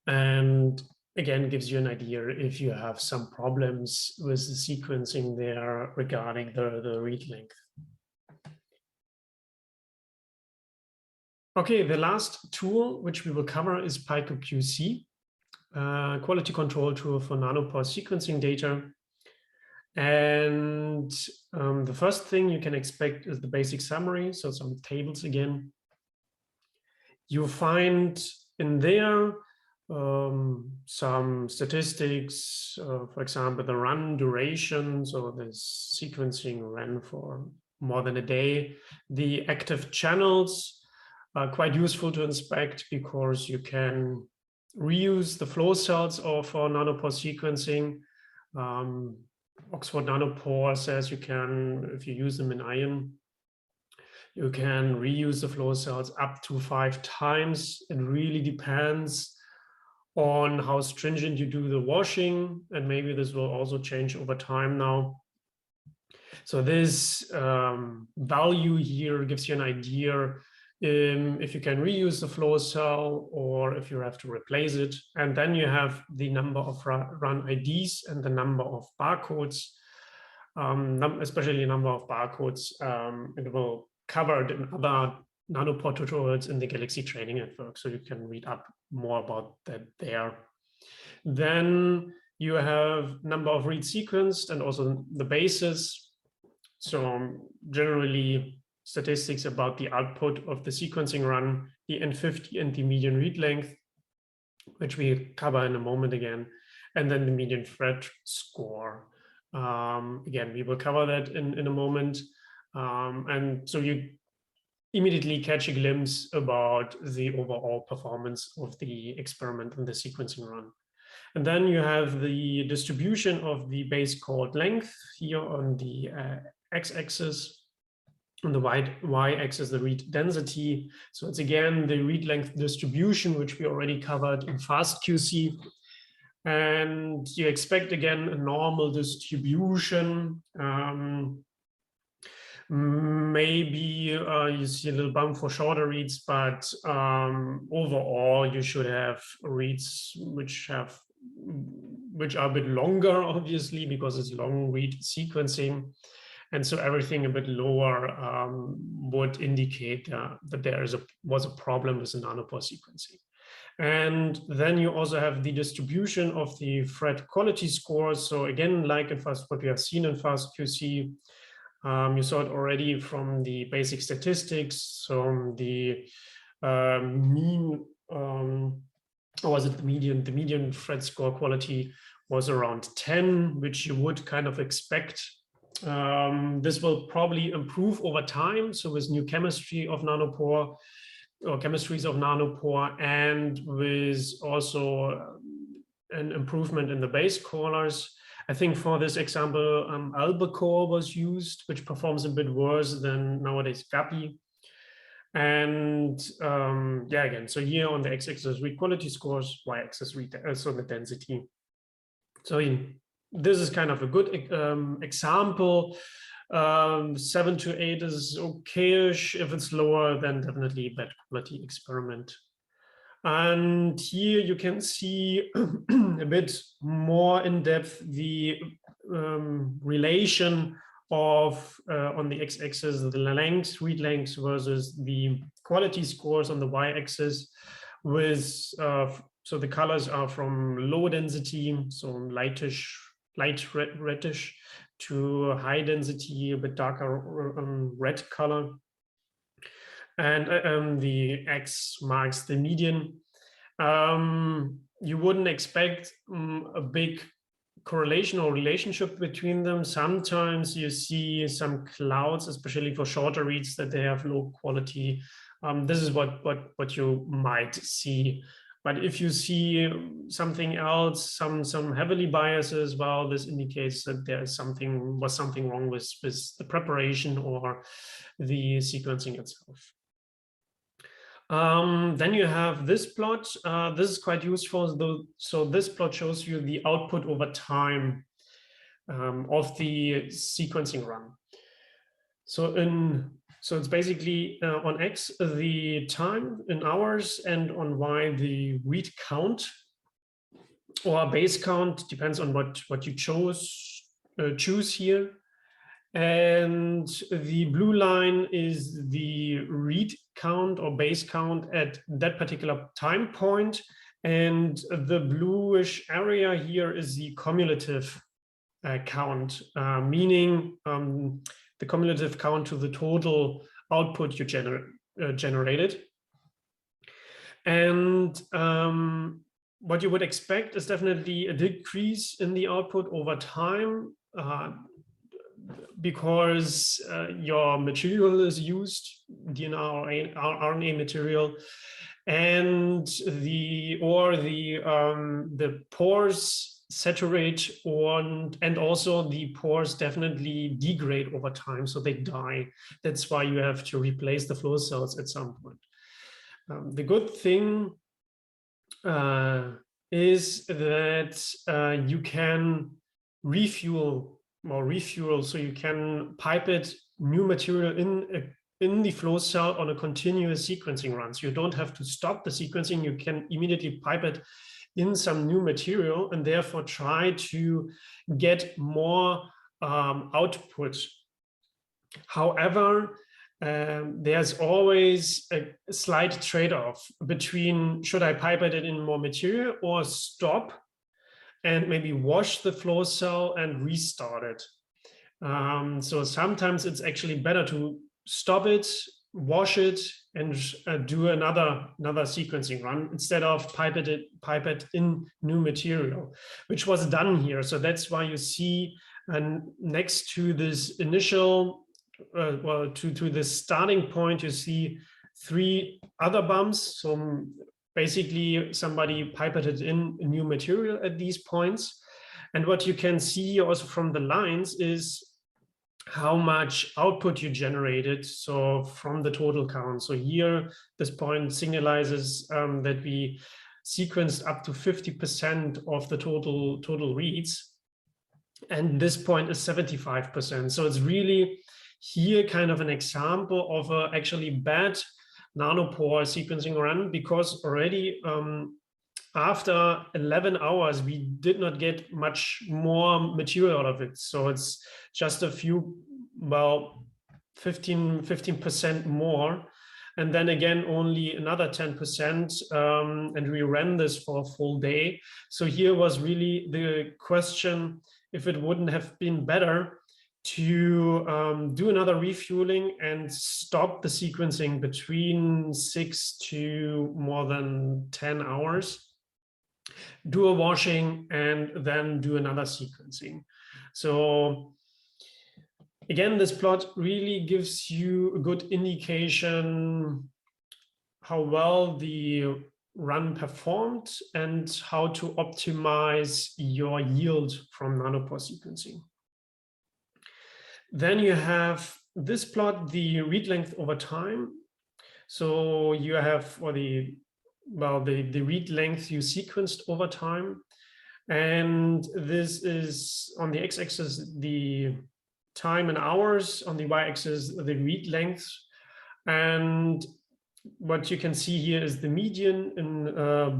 And again, gives you an idea if you have some problems with the sequencing there regarding the read length. Okay, the last tool which we will cover is PyCoQC, quality control tool for nanopore sequencing data. And the first thing you can expect is the basic summary, so some tables again. You find in there some statistics, for example, the run duration, so this sequencing ran for more than a day. The active channels are quite useful to inspect because you can reuse the flow cells for nanopore sequencing. Oxford Nanopore says you can, if you use them in iron, you can reuse the flow cells up to 5 times. It really depends on how stringent you do the washing, and maybe this will also change over time now. So this value here gives you an idea if you can reuse the flow cell or if you have to replace it. And then you have the number of run IDs and the number of barcodes, especially the number of barcodes. It will cover it in other nanopore tutorials in the Galaxy Training Network, so you can read up more about that there. Then you have number of reads sequenced and also the basis. So generally statistics about the output of the sequencing run, the N50 and the median read length, which we cover in a moment again, and then the median thread score. Again, we will cover that in a moment. And so you immediately catch a glimpse about the overall performance of the experiment and the sequencing run. And then you have the distribution of the base chord length here on the x-axis. On the y-axis, the read density. So it's again the read length distribution, which we already covered in FastQC. And you expect again a normal distribution. Maybe you see a little bump for shorter reads, but overall you should have reads which are a bit longer, obviously, because it's long read sequencing. And so everything a bit lower would indicate that there was a problem with the nanopore sequencing. And then you also have the distribution of the thread quality scores. So again, like in what we have seen in FastQC, you saw it already from the basic statistics. So the mean, or was it the median? The median thread score quality was around 10, which you would kind of expect. This will probably improve over time. So with new chemistry of nanopore, or chemistries of nanopore, and with also an improvement in the base callers. I think for this example, albacore was used, which performs a bit worse than nowadays Guppy. And yeah, again, so here on the x-axis read quality scores, y-axis read so the density. So this is kind of a good example. 7 to 8 is okay-ish. If it's lower, then definitely bad quality experiment. And here you can see a bit more in depth the relation of on the x-axis the length, read length versus the quality scores on the y-axis. With so the colors are from low density, so light reddish, to high density, a bit darker red color. And the X marks the median. You wouldn't expect a big correlation or relationship between them. Sometimes you see some clouds, especially for shorter reads, that they have low quality. This is what you might see. But if you see something else, some heavily biases, well, this indicates that there is something wrong with the preparation or the sequencing itself. Then you have this plot. This is quite useful, though. So this plot shows you the output over time of the sequencing run. So it's basically on X, the time in hours, and on Y, the read count or base count, depends on what you choose here. And the blue line is the read count or base count at that particular time point. And the bluish area here is the cumulative count, meaning the cumulative count to the total output you generated. And what you would expect is definitely a decrease in the output over time, because your material is used, DNA or RNA material, and the pores saturate, and also the pores definitely degrade over time, so they die. That's why you have to replace the flow cells at some point. The good thing is that you can refuel, so you can pipe it new material in the flow cell on a continuous sequencing run. So you don't have to stop the sequencing. You can immediately pipe it in some new material and therefore try to get more output. However, there's always a slight trade-off between should I pipe it in more material or stop and maybe wash the flow cell and restart it. So sometimes it's actually better to stop it, wash it, and do another sequencing run instead of pipette in new material, which was done here. So that's why you see, next to this initial, well, to the starting point, you see 3 other bumps. So basically somebody pipetted in new material at these points. And what you can see also from the lines is how much output you generated, so from the total count. So here, this point signalizes that we sequenced up to 50% of the total reads. And this point is 75%. So it's really here kind of an example of a actually bad nanopore sequencing run, because already after 11 hours, we did not get much more material out of it. So it's just a few, well, 15% more. And then again, only another 10%. And we ran this for a full day. So here was really the question, if it wouldn't have been better to do another refueling and stop the sequencing between 6 to more than 10 hours. Do a washing and then do another sequencing. So again, this plot really gives you a good indication how well the run performed and how to optimize your yield from nanopore sequencing. Then you have this plot, the read length over time. So you have for the read length you sequenced over time. And this is on the x-axis, the time in hours, on the y-axis, the read length. And what you can see here is the median in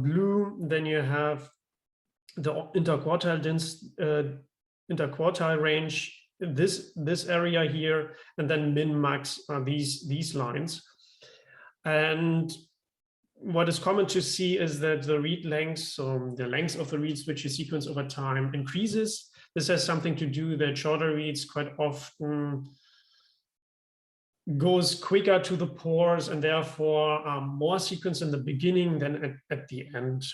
blue. Then you have the interquartile range, this area here, and then min max are these lines. And what is common to see is that the read length, so the length of the reads which you sequence over time, increases. This has something to do that shorter reads quite often goes quicker to the pores and therefore more sequence in the beginning than at the end.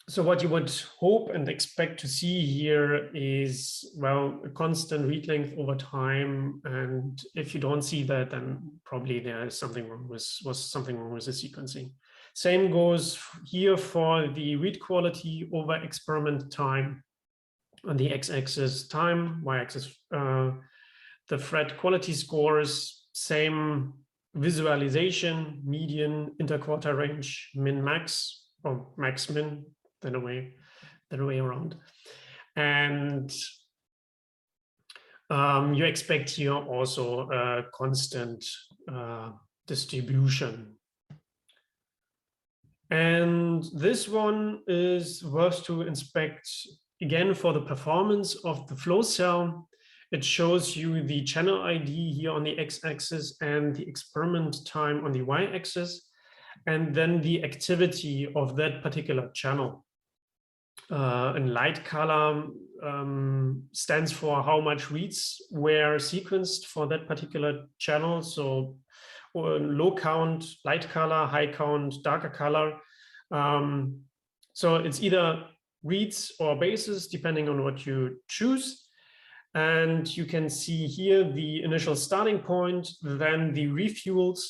So what you would hope and expect to see here is, well, a constant read length over time. And if you don't see that, then probably there is something wrong with the sequencing. Same goes here for the read quality over experiment time. On the x-axis time, y-axis the Fred quality scores, same visualization, median, interquartile range, min max, or max min, the way around. And you expect here also a constant distribution. And this one is worth to inspect again for the performance of the flow cell. It shows you the channel ID here on the x-axis and the experiment time on the y-axis, and then the activity of that particular channel. And light color stands for how much reads were sequenced for that particular channel. So low count, light color, high count, darker color. So it's either reads or bases, depending on what you choose. And you can see here the initial starting point, then the refuels.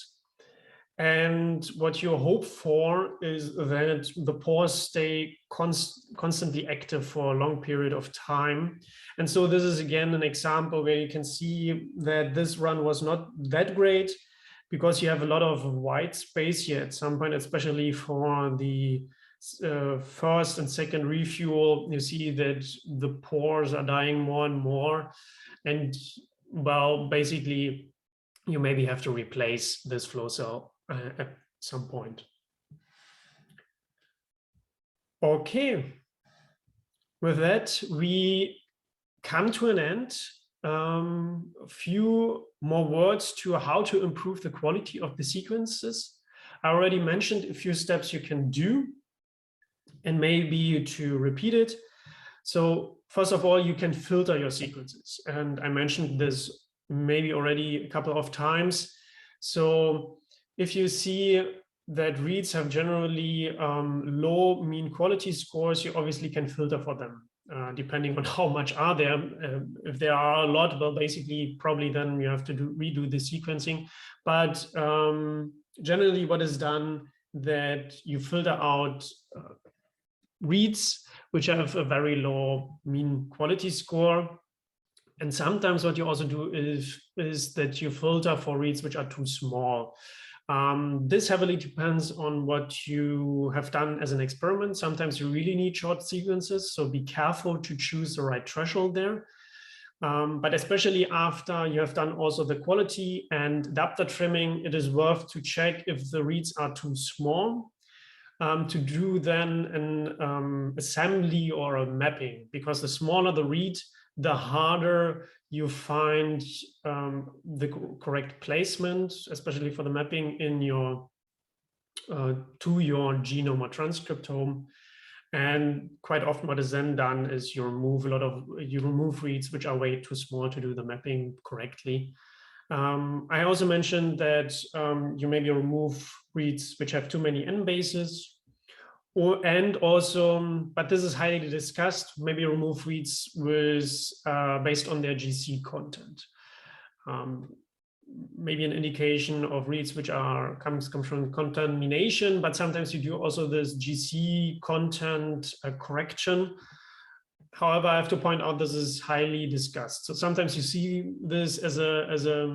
And what you hope for is that the pores stay constantly active for a long period of time. And so this is again an example where you can see that this run was not that great, because you have a lot of white space here at some point, especially for the first and second refuel. You see that the pores are dying more and more. And well, basically, you maybe have to replace this flow cell at some point. Okay, with that, we come to an end. A few more words to how to improve the quality of the sequences. I already mentioned a few steps you can do, and maybe to repeat it. So first of all, you can filter your sequences. And I mentioned this maybe already a couple of times. So if you see that reads have generally low mean quality scores, you obviously can filter for them, depending on how much are there. If there are a lot, well, basically, probably then you have to redo the sequencing. But generally what is done, that you filter out reads which have a very low mean quality score. And sometimes what you also do is that you filter for reads which are too small. This heavily depends on what you have done as an experiment. Sometimes you really need short sequences, so be careful to choose the right threshold there. But especially after you have done also the quality and adapter trimming, it is worth to check if the reads are too small, to do then an assembly or a mapping, because the smaller the read, the harder you find the correct placement, especially for the mapping in your to your genome or transcriptome. And quite often what is then done is you remove reads which are way too small to do the mapping correctly. I also mentioned that you maybe remove reads which have too many n bases, and also, but this is highly discussed, maybe remove reads with based on their GC content. Maybe an indication of reads which are comes from contamination, but sometimes you do also this GC content correction. However, I have to point out this is highly discussed. So sometimes you see this as a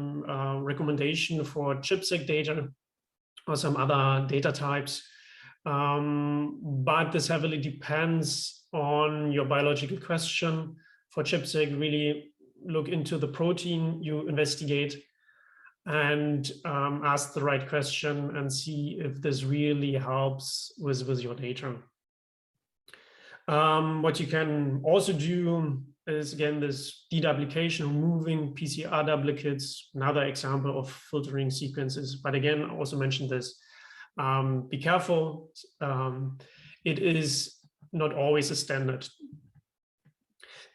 recommendation for ChIP-seq data or some other data types. But this heavily depends on your biological question. For ChIP-seq, really look into the protein you investigate and ask the right question and see if this really helps with your data. What you can also do is, again, this deduplication, removing PCR duplicates, another example of filtering sequences. But again, I also mentioned this. Be careful. It is not always a standard.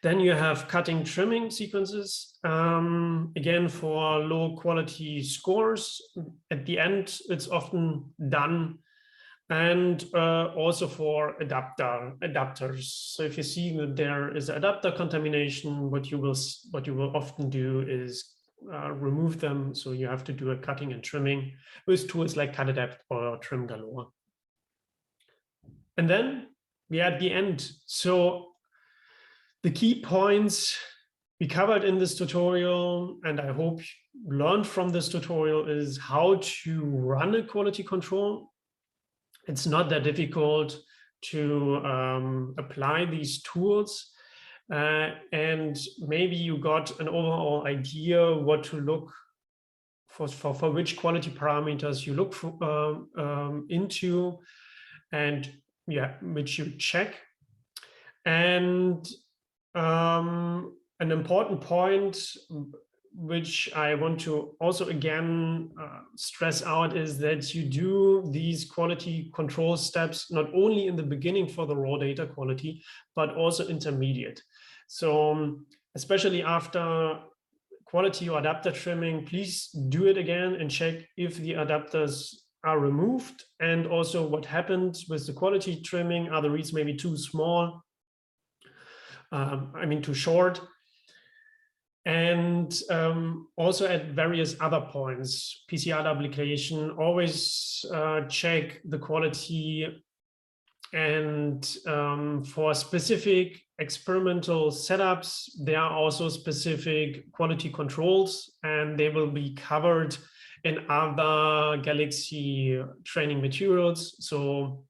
Then you have cutting, trimming sequences. Again, for low quality scores, at the end, it's often done. And also for adapters. So if you see that there is adapter contamination, what you will often do is remove them. So you have to do a cutting and trimming with tools like CutAdapt or TrimGalore. And then we are at the end. So the key points we covered in this tutorial, and I hope you learned from this tutorial, is how to run a quality control. It's not that difficult to apply these tools. And maybe you got an overall idea what to look for which quality parameters you look for, into, and yeah, which you check. And an important point which I want to also again stress out is that you do these quality control steps not only in the beginning for the raw data quality, but also intermediate. So especially after quality or adapter trimming, please do it again and check if the adapters are removed, and also what happened with the quality trimming. Are the reads maybe too small? I mean, too short? And also at various other points, PCR duplication, always check the quality. And for specific experimental setups, there are also specific quality controls, and they will be covered in other Galaxy training materials. So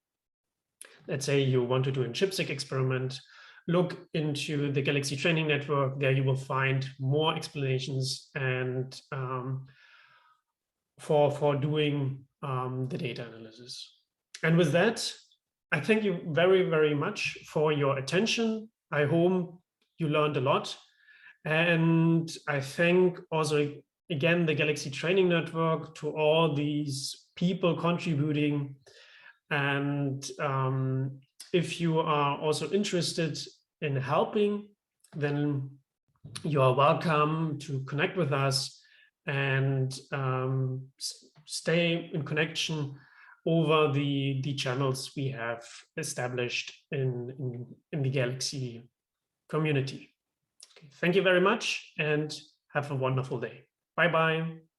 let's say you want to do a ChIP-seq experiment, look into the Galaxy training network. There you will find more explanations and for doing the data analysis. And with that, I thank you very, very much for your attention. I hope you learned a lot. And I thank also, again, the Galaxy training network, to all these people contributing. And if you are also interested in helping, then you are welcome to connect with us and stay in connection over the channels we have established in the Galaxy community. Okay, thank you very much and have a wonderful day. Bye-bye.